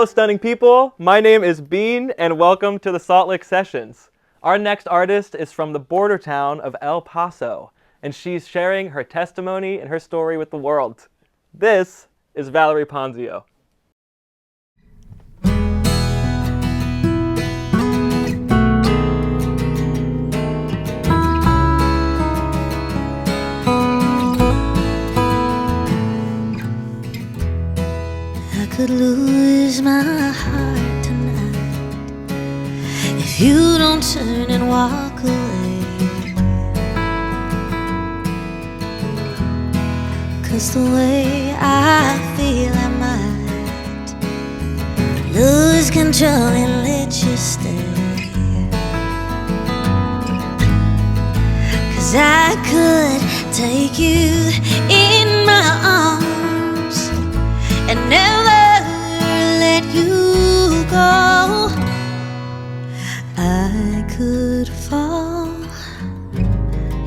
Hello, stunning people. My name is Beane, and welcome to the Salt Lick Sessions. Our next artist is from the border town of El Paso, and she's sharing her testimony and her story with the world. This is Valerie Ponzio. I could lose my heart tonight if you don't turn and walk away. 'Cause the way I feel I might lose control and let you stay. 'Cause I could take you in my arms and never let you go. I could fall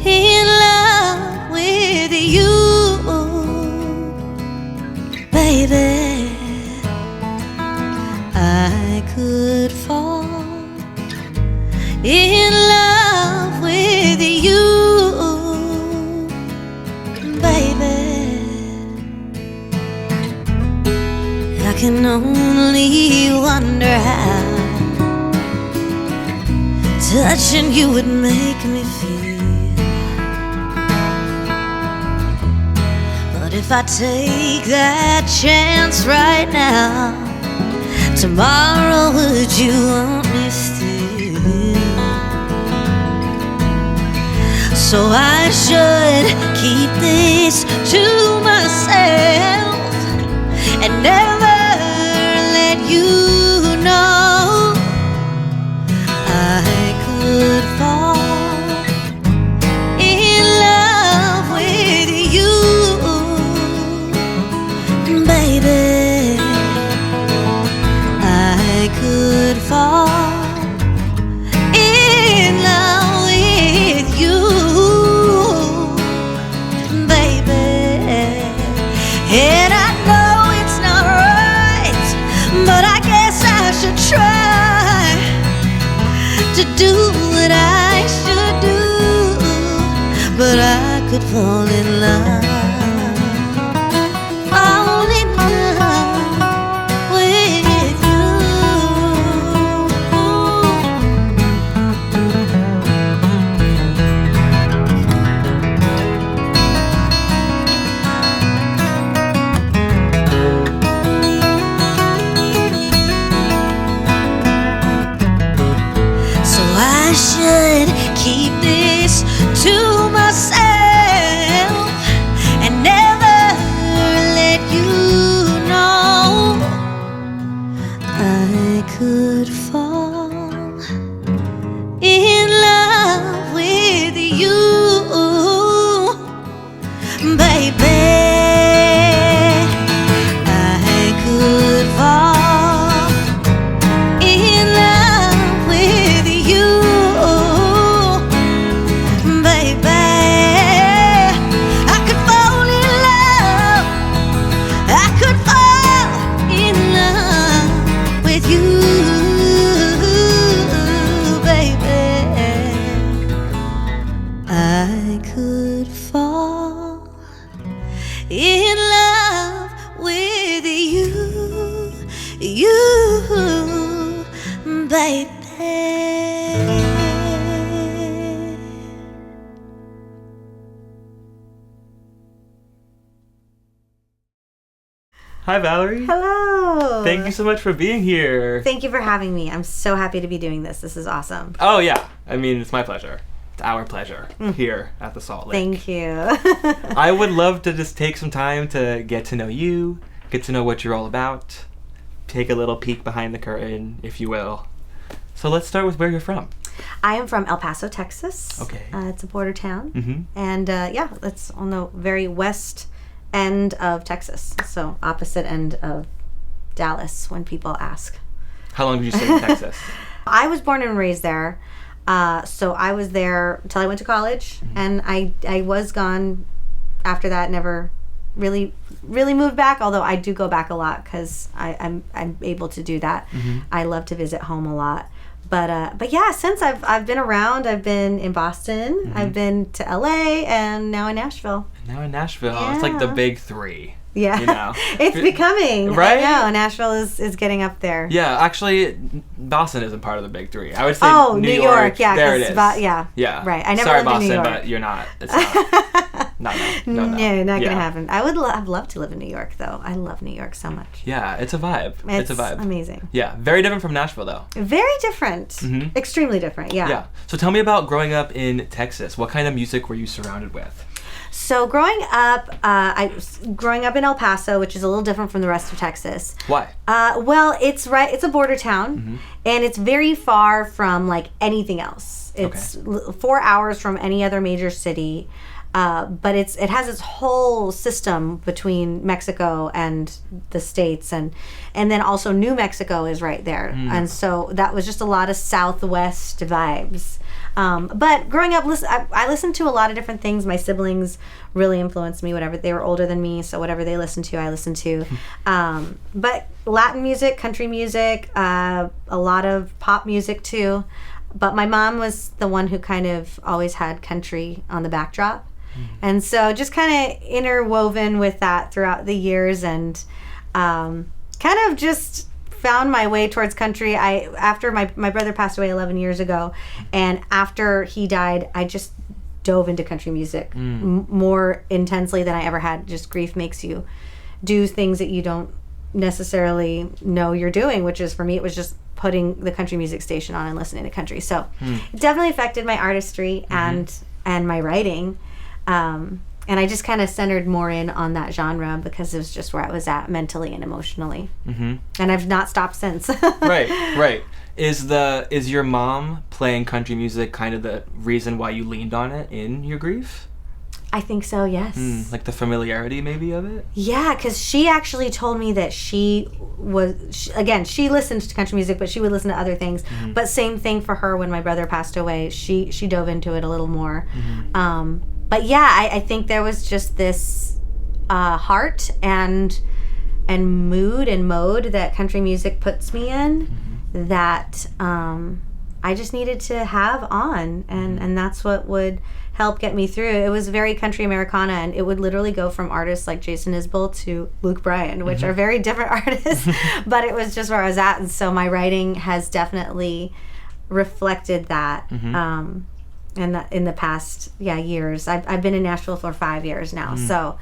in love with you, baby. I could fall in love with you, baby. I can only wonder how touching you would make me feel. But if I take that chance right now, tomorrow would you want me still? So I should keep this to myself and never let you know. I could fall in love with you, baby. I could fall in love with you, baby. And I know it's not right, but I guess I should try to do what I should do. But I could fall in love, fall in love with you. So I should keep this to myself and never let you know. I could fall in love with you, baby. I could fall in love with you, baby. I could fall in love, I could fall in love with you, baby. I could fall in love with you, baby. Hi, Valerie. Hello. Thank you so much for being here. Thank you for having me. I'm so happy to be doing this. This is awesome. Oh, yeah. I mean, it's my pleasure. It's our pleasure here at the Salt Lake. Thank you. I would love to just take some time to get to know you, get to know what you're all about, take a little peek behind the curtain, if you will. So let's start with where you're from. I am from El Paso, Texas. Okay. It's a border town. Mm-hmm. And yeah, it's on the very west end of Texas. So opposite end of Dallas when people ask. How long did you stay in Texas? I was born and raised there. So I was there until I went to college. Mm-hmm. And I was gone after that, never really moved back, although I do go back a lot because I'm able to do that. I love to visit home a lot. But yeah, since I've been around, I've been in Boston, I've been to LA, and now in Nashville. Yeah. It's like the big three. Yeah, you know? It's becoming. Right? I know, Nashville is getting up there. Yeah, actually, Boston isn't part of the big three. I would say New York. Yeah, there it is. Yeah, right. I never Sorry, lived in New Boston, York. but you're not. It's not. No. No, not gonna happen. I'd love to live in New York, though. I love New York so much. Yeah, it's a vibe. It's a vibe. Amazing. Yeah, very different from Nashville, though. Very different. Extremely different. Yeah. Yeah. So tell me about growing up in Texas. What kind of music were you surrounded with? So growing up in El Paso, which is a little different from the rest of Texas. Why? Well, it's a border town, and it's very far from like anything else. It's 4 hours from any other major city, but it has its whole system between Mexico and the States, and then also New Mexico is right there, and so that was just a lot of Southwest vibes. But growing up, I listened to a lot of different things. My siblings really influenced me. Whatever, they were older than me, so whatever they listened to, I listened to. But Latin music, country music, a lot of pop music too. But my mom was the one who kind of always had country on the backdrop. And so just kind of interwoven with that throughout the years, and kind of just found my way towards country. After my brother passed away 11 years ago, and after he died, I just dove into country music more intensely than I ever had. Just grief makes you do things that you don't necessarily know you're doing, which is, for me, it was just putting the country music station on and listening to country. So it definitely affected my artistry and my writing. And I just kind of centered more in on that genre because it was just where I was at mentally and emotionally. And I've not stopped since. Right. Is your mom playing country music kind of the reason why you leaned on it in your grief? I think so, yes. Like the familiarity maybe of it? Yeah, because she actually told me that she listened to country music, but she would listen to other things. But same thing for her when my brother passed away. She dove into it a little more. But yeah, I think there was just this heart and mood and mode that country music puts me in that I just needed to have on, and that's what would help get me through. It was very country Americana, and it would literally go from artists like Jason Isbell to Luke Bryan, which are very different artists, but it was just where I was at, and so my writing has definitely reflected that. And in the past years, I've been in Nashville for 5 years now, so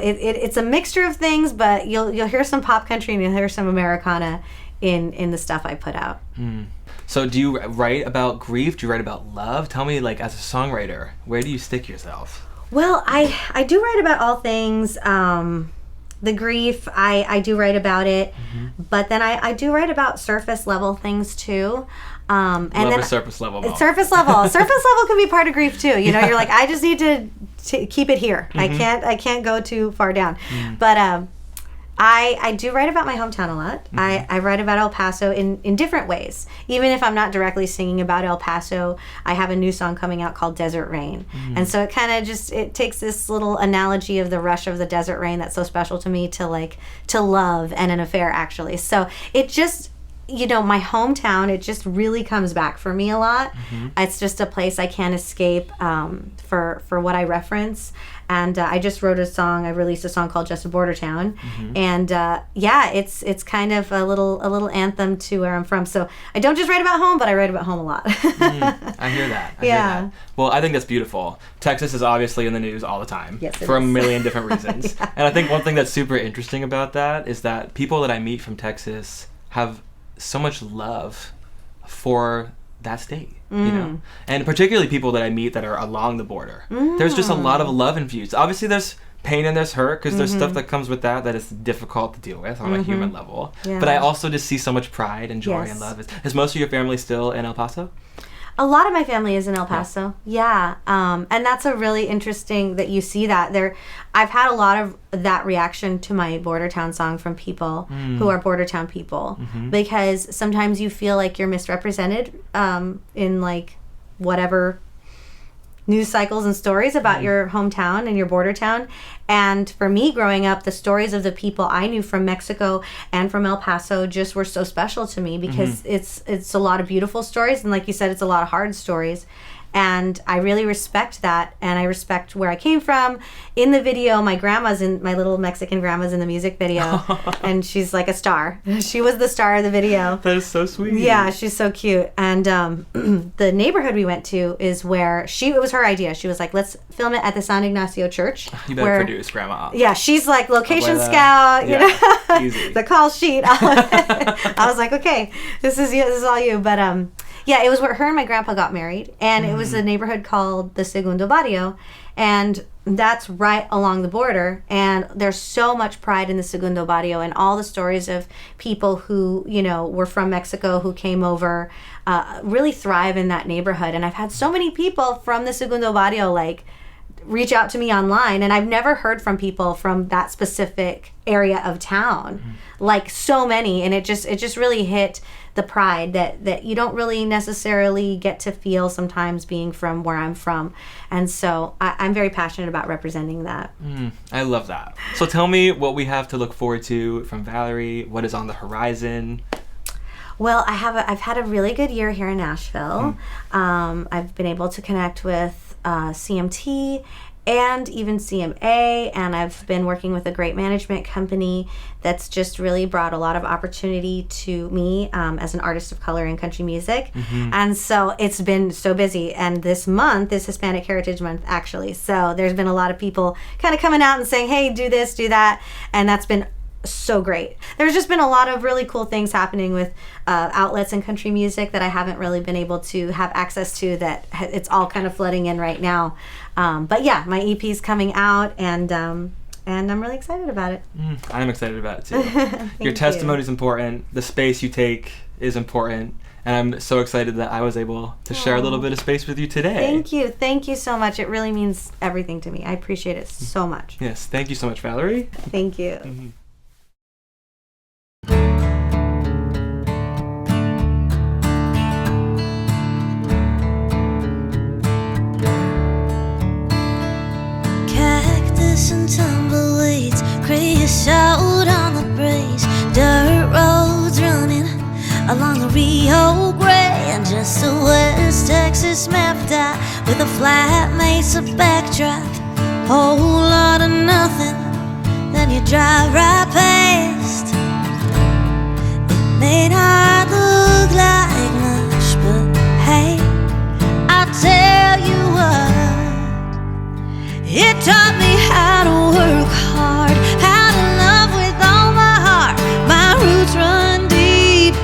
it's a mixture of things, but you'll hear some pop country and you'll hear some Americana in the stuff I put out. So do you write about grief? Do you write about love? Tell me, like, as a songwriter, where do you stick yourself? Well, I do write about all things. The grief, I do write about it, but then I do write about surface level things too. And Love then a surface level. Surface level can be part of grief too. You know, you're like, I just need to keep it here. I can't go too far down. But I do write about my hometown a lot. I write about El Paso in different ways. Even if I'm not directly singing about El Paso, I have a new song coming out called Desert Rain. And so it kind of it takes this little analogy of the rush of the desert rain that's so special to me to love and an affair, actually. So it just, my hometown, it just really comes back for me a lot. It's just a place I can't escape for what I reference. And I just wrote a song. I released a song called Just a Bordertown, and it's kind of a little anthem to where I'm from. So I don't just write about home, but I write about home a lot. I hear that. I hear that. Well, I think that's beautiful. Texas is obviously in the news all the time, for a million different reasons. And I think one thing that's super interesting about that is that people that I meet from Texas have so much love for that state, and particularly people that I meet that are along the border. There's just a lot of love infused. Obviously there's pain and there's hurt because there's stuff that comes with that is difficult to deal with on a human level. But I also just see so much pride and joy and love. Is most of your family still in El Paso? A lot of my family is in El Paso. And that's a really interesting that you see that there. I've had a lot of that reaction to my Bordertown song from people who are Bordertown people, because sometimes you feel like you're misrepresented in like whatever news cycles and stories about your hometown and your border town. And for me growing up, the stories of the people I knew from Mexico and from El Paso just were so special to me because it's a lot of beautiful stories. And like you said, it's a lot of hard stories. And I really respect that, and I respect where I came from. In the video, my little Mexican grandma's in the music video, and she's like a star. She was the star of the video. That is so sweet. Yeah, she's so cute. And the neighborhood we went to is where it was her idea. She was like, let's film it at the San Ignacio Church. You better produce, Grandma. Yeah, she's like location scout, you know, easy. The call sheet. I was like, okay, this is all you. But yeah, it was where her and my grandpa got married, and it was a neighborhood called the Segundo Barrio, and that's right along the border. And there's so much pride in the Segundo Barrio, and all the stories of people who, you know, were from Mexico who came over really thrive in that neighborhood. And I've had so many people from the Segundo Barrio like reach out to me online, and I've never heard from people from that specific area of town, like so many. And it just really hit the pride that you don't really necessarily get to feel sometimes being from where I'm from. And so I'm very passionate about representing that. I love that. So tell me what we have to look forward to from Valerie. What is on the horizon? Well, I've had a really good year here in Nashville. I've been able to connect with CMT and even CMA, and I've been working with a great management company that's just really brought a lot of opportunity to me as an artist of color in country music. And so it's been so busy, and this month is Hispanic Heritage Month, actually. So there's been a lot of people kind of coming out and saying, hey, do this, do that, and that's been so great. There's just been a lot of really cool things happening with outlets in country music that I haven't really been able to have access to, that it's all kind of flooding in right now. But yeah, my EP is coming out, and I'm really excited about it. I'm excited about it too. Your testimony is important. The space you take is important. And I'm so excited that I was able to share a little bit of space with you today. Thank you. Thank you so much. It really means everything to me. I appreciate it so much. Yes. Thank you so much, Valerie. Thank you. And tumbleweeds, creosote on the breeze, dirt roads running along the Rio Grande, and just a West Texas map dot with a flat mesa backdrop. Whole lot of nothing, then you drive right past. It may not look like much, but hey, I'll tell you what. It taught me how to work hard, how to love with all my heart. My roots run deep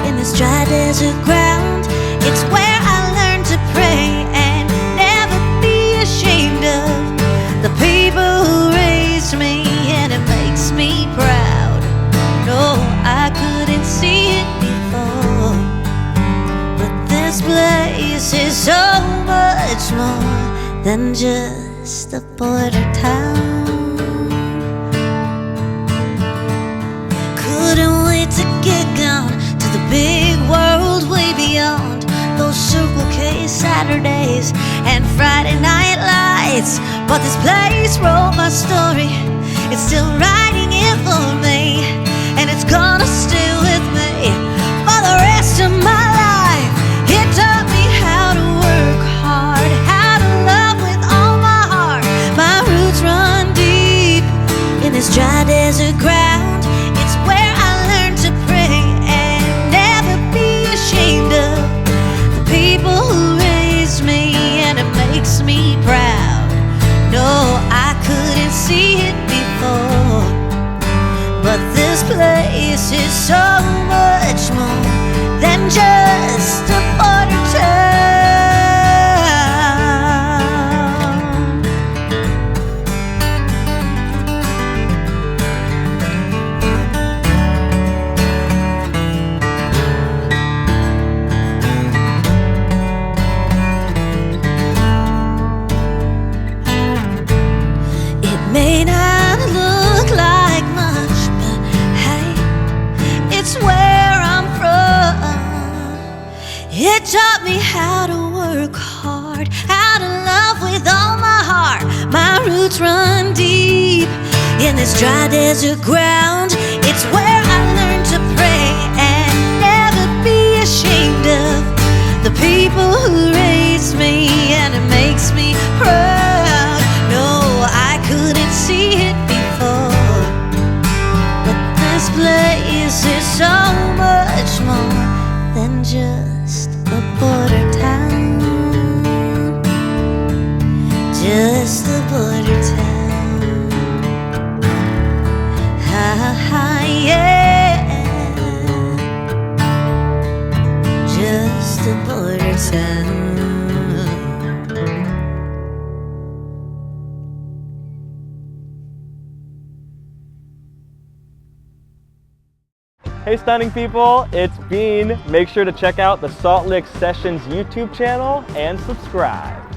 in this dry desert ground. It's where I learned to pray and never be ashamed of the people who raised me, and it makes me proud. No, I couldn't see it before, but this place is so much more than just a border town. Couldn't wait to get gone to the big world way beyond those Circle K Saturdays and Friday night lights. But this place wrote my story, it's still writing it for me, and it's gonna stay with me for the rest of my life. It taught me how to work hard, how to love with all my heart. My roots run deep in this dry desert ground. It's where I learned to pray and never be ashamed of the people who raised me, and it makes me proud. No, I couldn't see it before, but this place is so much more than just a border town. It may not look like much, but hey, it's where I'm from. It taught me how to work hard, how to love roots run deep in this dry desert ground. It's where I learned to pray and never be ashamed of the people who raised me, and it makes me proud. No, I couldn't see it before, but this place is so much more than just a border town. Just a border town. Ha ha, yeah. Just a border town. Hey stunning people, it's Beane. Make sure to check out the Salt Lick Sessions YouTube channel and subscribe.